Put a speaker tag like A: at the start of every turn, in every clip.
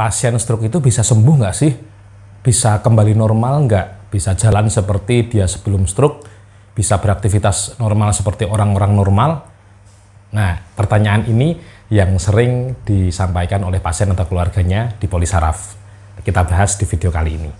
A: pasien stroke itu bisa sembuh nggak sih? Bisa kembali normal nggak? Bisa jalan seperti dia sebelum stroke? Bisa beraktivitas normal seperti orang-orang normal? Nah, pertanyaan ini yang sering disampaikan oleh pasien atau keluarganya di Polisaraf. Kita bahas di video kali ini.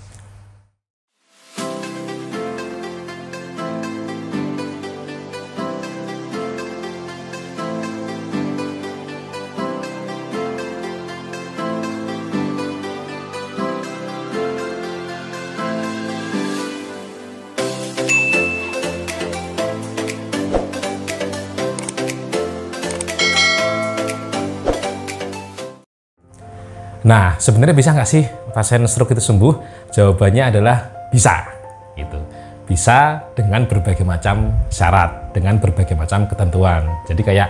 A: Nah, sebenarnya bisa nggak sih pasien stroke itu sembuh? Jawabannya adalah bisa. Gitu. Bisa dengan berbagai macam syarat, dengan berbagai macam ketentuan. Jadi kayak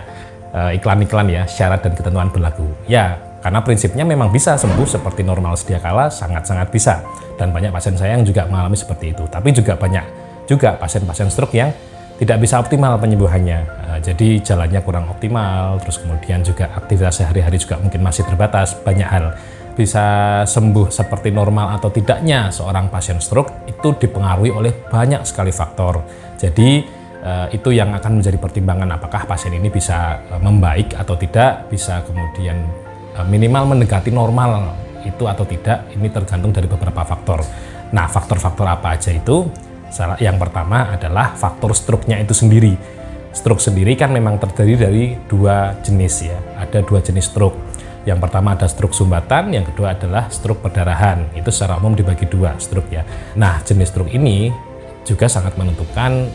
A: iklan-iklan ya, syarat dan ketentuan berlaku. Ya, karena prinsipnya memang bisa sembuh seperti normal sedia kala, sangat-sangat bisa. Dan banyak pasien saya yang juga mengalami seperti itu. Tapi juga banyak juga pasien-pasien stroke yang tidak bisa optimal penyembuhannya. Jadi jalannya kurang optimal, terus kemudian juga aktivitas sehari-hari juga mungkin masih terbatas. Banyak hal bisa sembuh seperti normal atau tidaknya seorang pasien stroke itu dipengaruhi oleh banyak sekali faktor. Jadi itu yang akan menjadi pertimbangan apakah pasien ini bisa membaik atau tidak, bisa kemudian minimal mendekati normal itu atau tidak. Ini tergantung dari beberapa faktor. Nah, faktor-faktor apa aja itu? Yang pertama adalah faktor stroke-nya itu sendiri. Stroke sendiri kan memang terdiri dari dua jenis ya. Ada dua jenis stroke. Yang pertama ada stroke sumbatan, yang kedua adalah stroke perdarahan. Itu secara umum dibagi dua stroke ya. Nah, jenis stroke ini juga sangat menentukan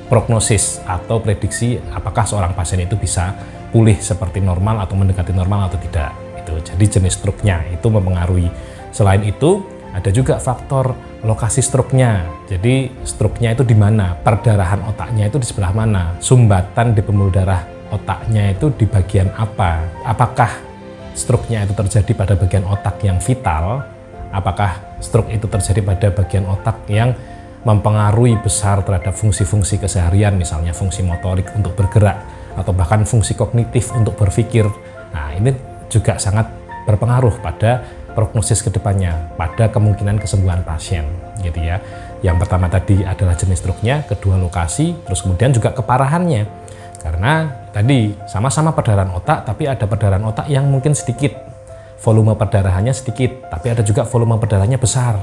A: prognosis atau prediksi apakah seorang pasien itu bisa pulih seperti normal atau mendekati normal atau tidak. Itu jadi jenis stroke-nya itu mempengaruhi. Selain itu ada juga faktor lokasi stroke-nya. Jadi stroke-nya itu di mana? Perdarahan otaknya itu di sebelah mana? Sumbatan di pembuluh darah otaknya itu di bagian apa? Apakah stroke-nya itu terjadi pada bagian otak yang vital? Apakah stroke itu terjadi pada bagian otak yang mempengaruhi besar terhadap fungsi-fungsi keseharian, misalnya fungsi motorik untuk bergerak atau bahkan fungsi kognitif untuk berpikir? Nah, ini juga sangat berpengaruh pada prognosis kedepannya, pada kemungkinan kesembuhan pasien, gitu ya. Yang pertama tadi adalah jenis stroke-nya, kedua lokasi, terus kemudian juga keparahannya. Karena tadi sama-sama perdarahan otak, tapi ada perdarahan otak yang mungkin sedikit, volume perdarahannya sedikit, tapi ada juga volume perdarahannya besar,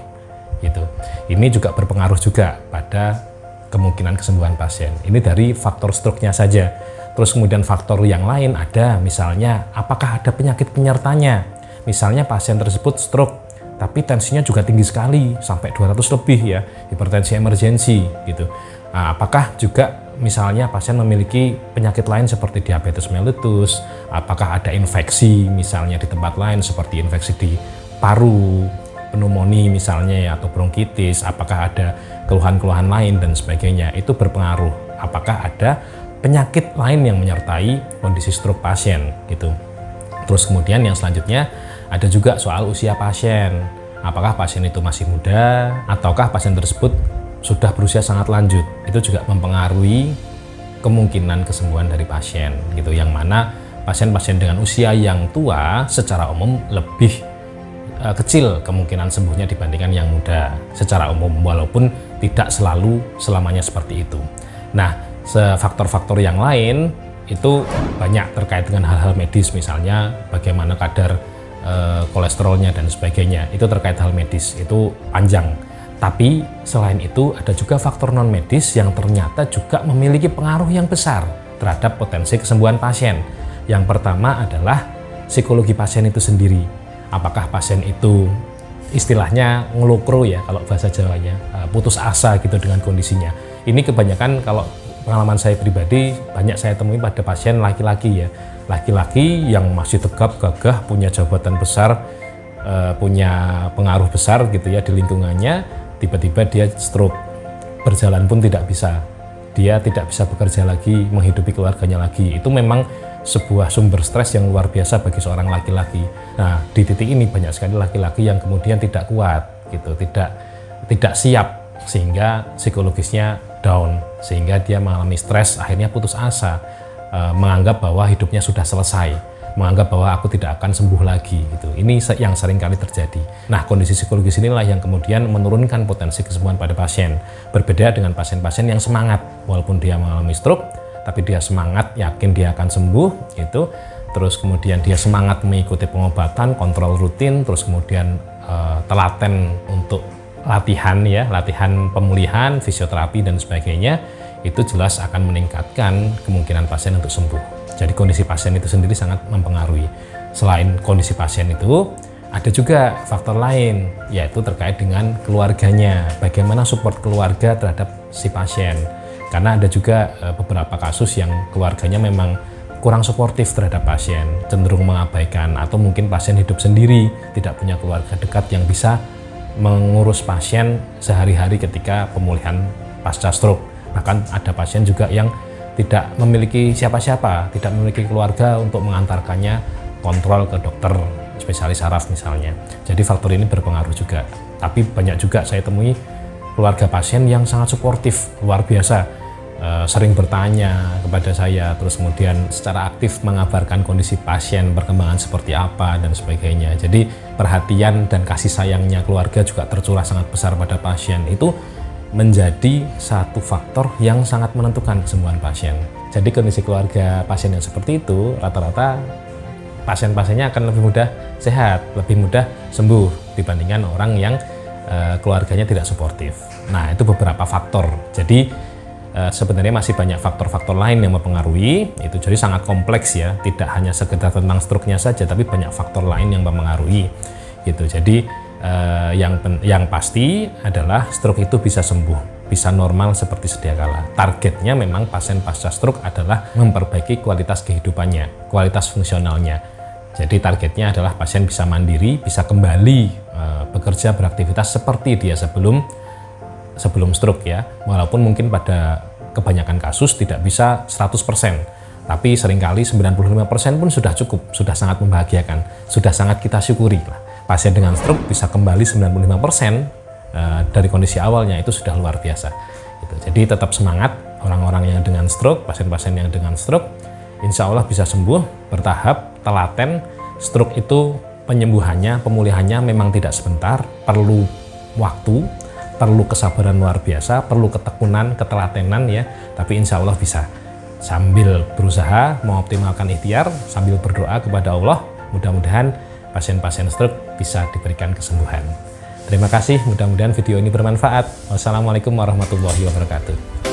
A: gitu. Ini juga berpengaruh juga pada kemungkinan kesembuhan pasien. Ini dari faktor stroke-nya saja. Terus kemudian faktor yang lain ada, misalnya apakah ada penyakit penyertanya. Misalnya pasien tersebut stroke, tapi tensinya juga tinggi sekali, sampai 200 lebih ya, hipertensi emergensi gitu. Nah, apakah juga misalnya pasien memiliki penyakit lain seperti diabetes mellitus, apakah ada infeksi misalnya di tempat lain seperti infeksi di paru, pneumonia misalnya ya, atau bronkitis, apakah ada keluhan-keluhan lain dan sebagainya, itu berpengaruh. Apakah ada penyakit lain yang menyertai kondisi stroke pasien gitu. Terus kemudian yang selanjutnya ada juga soal usia pasien. Apakah pasien itu masih muda ataukah pasien tersebut sudah berusia sangat lanjut? Itu juga mempengaruhi kemungkinan kesembuhan dari pasien gitu. Yang mana pasien-pasien dengan usia yang tua secara umum lebih kecil kemungkinan sembuhnya dibandingkan yang muda secara umum, walaupun tidak selalu selamanya seperti itu. Nah, faktor-faktor yang lain itu banyak terkait dengan hal-hal medis, misalnya bagaimana kadar kolesterolnya dan sebagainya. Itu terkait hal medis, itu panjang. Tapi selain itu ada juga faktor non medis yang ternyata juga memiliki pengaruh yang besar terhadap potensi kesembuhan pasien. Yang pertama adalah psikologi pasien itu sendiri. Apakah pasien itu istilahnya ngelukro ya kalau bahasa Jawanya, putus asa gitu dengan kondisinya. Ini kebanyakan kalau pengalaman saya pribadi banyak saya temui pada pasien laki-laki ya. Laki-laki yang masih tegap, gagah, punya jabatan besar, punya pengaruh besar gitu ya di lingkungannya, tiba-tiba dia stroke, berjalan pun tidak bisa, dia tidak bisa bekerja lagi, menghidupi keluarganya lagi. Itu memang sebuah sumber stres yang luar biasa bagi seorang laki-laki. Nah, di titik ini banyak sekali laki-laki yang kemudian tidak kuat gitu, tidak siap, sehingga psikologisnya down, sehingga dia mengalami stres, akhirnya putus asa, menganggap bahwa hidupnya sudah selesai. menganggap bahwa aku tidak akan sembuh lagi gitu. Ini yang sering kali terjadi. Nah, kondisi psikologis inilah yang kemudian menurunkan potensi kesembuhan pada pasien. Berbeda dengan pasien-pasien yang semangat, walaupun dia mengalami stroke, tapi dia semangat, yakin dia akan sembuh gitu. Terus kemudian dia semangat mengikuti pengobatan, kontrol rutin, terus kemudian telaten untuk latihan ya, latihan pemulihan, fisioterapi dan sebagainya, itu jelas akan meningkatkan kemungkinan pasien untuk sembuh. Jadi kondisi pasien itu sendiri sangat mempengaruhi. Selain kondisi pasien itu, ada juga faktor lain, yaitu terkait dengan keluarganya. Bagaimana support keluarga terhadap si pasien. Karena ada juga beberapa kasus yang keluarganya memang kurang suportif terhadap pasien, cenderung mengabaikan, atau mungkin pasien hidup sendiri, tidak punya keluarga dekat yang bisa mengurus pasien sehari-hari ketika pemulihan pasca stroke. Bahkan ada pasien juga yang tidak memiliki siapa-siapa, tidak memiliki keluarga untuk mengantarkannya kontrol ke dokter spesialis saraf misalnya. Jadi faktor ini berpengaruh juga. Tapi banyak juga saya temui keluarga pasien yang sangat suportif, luar biasa, sering bertanya kepada saya, terus kemudian secara aktif mengabarkan kondisi pasien, perkembangan seperti apa dan sebagainya. Jadi perhatian dan kasih sayangnya keluarga juga tercurah sangat besar pada pasien. Itu menjadi satu faktor yang sangat menentukan kesembuhan pasien. Jadi kondisi keluarga pasien yang seperti itu, rata-rata pasien-pasiennya akan lebih mudah sehat, lebih mudah sembuh dibandingkan orang yang keluarganya tidak suportif. Nah, itu beberapa faktor. Jadi sebenarnya masih banyak faktor-faktor lain yang mempengaruhi. Itu jadi sangat kompleks ya, tidak hanya sekedar tentang stroke-nya saja, tapi banyak faktor lain yang mempengaruhi. Gitu. Jadi yang pasti adalah stroke itu bisa sembuh, bisa normal seperti sedia kala. Targetnya memang pasien pasca stroke adalah memperbaiki kualitas kehidupannya, kualitas fungsionalnya. Jadi targetnya adalah pasien bisa mandiri, bisa kembali bekerja, beraktivitas seperti dia sebelum stroke ya. Walaupun mungkin pada kebanyakan kasus tidak bisa 100%, tapi seringkali 95% pun sudah cukup, sudah sangat membahagiakan, sudah sangat kita syukuri lah. Pasien dengan stroke bisa kembali 95% dari kondisi awalnya, itu sudah luar biasa. Jadi tetap semangat orang-orang yang dengan stroke, pasien-pasien yang dengan stroke, insya Allah bisa sembuh bertahap, telaten. Stroke itu penyembuhannya, pemulihannya memang tidak sebentar, perlu waktu, perlu kesabaran luar biasa, perlu ketekunan, ketelatenan ya, tapi insya Allah bisa. Sambil berusaha mengoptimalkan ikhtiar, sambil berdoa kepada Allah, mudah-mudahan pasien-pasien stroke bisa diberikan kesembuhan. Terima kasih, mudah-mudahan video ini bermanfaat. Wassalamualaikum warahmatullahi wabarakatuh.